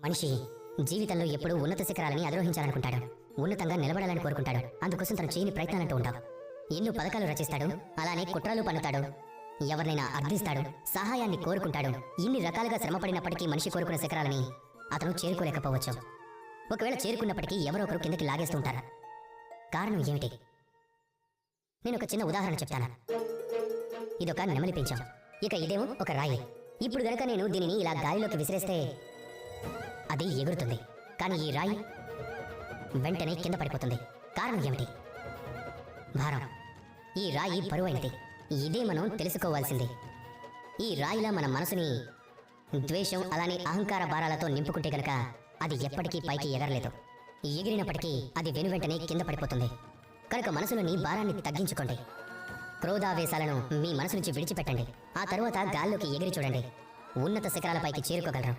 మనిషి జీవితంలో ఎప్పుడూ ఉన్నత శిఖరాలని అధిరోహించాలనుకుంటాడు. ఉన్నతంగా నిలబడాలని కోరుకుంటాడు. అందుకోసం తను చేయని ప్రయత్నాలంటూ ఉంటావు. ఎన్నో పథకాలు రచిస్తాడు, అలానే కుట్రలు పన్నుతాడు, ఎవరినైనా అర్థిస్తాడు, సహాయాన్ని కోరుకుంటాడు. ఇన్ని రకాలుగా శ్రమపడినప్పటికీ మనిషి కోరుకున్న శిఖరాలని అతను చేరుకోలేకపోవచ్చు. ఒకవేళ చేరుకున్నప్పటికీ ఎవరో ఒకరు కిందకి లాగేస్తూ ఉంటారు. కారణం ఏమిటి? నేను ఒక చిన్న ఉదాహరణ చెప్తాను. ఇదొక నెమలి పింఛం, ఇక ఇదేమో ఒక రాయి. ఇప్పుడు గనక నేను దీనిని ఇలా గాలిలోకి విసిరేస్తే అది ఎగురుతుంది, కానీ ఈ రాయి వెంటనే కింద పడిపోతుంది. కారణం ఏమిటి? భారం. ఈ రాయి బరువైనది. ఇదే మనం తెలుసుకోవాల్సింది. ఈ రాయిలా మన మనసుని ద్వేషం అలానే అహంకార భారాలతో నింపుకుంటే గనక అది ఎప్పటికీ పైకి ఎగరలేదు. ఎగిరినప్పటికీ అది వెనువెంటనే కింద పడిపోతుంది. కనుక మనసులోని భారాన్ని తగ్గించుకోండి. క్రోధావేశాలను మీ మనసు నుంచి విడిచిపెట్టండి. ఆ తరువాత గాల్లోకి ఎగిరి చూడండి. ఉన్నత శిఖరాలపైకి చేరుకోగలరు.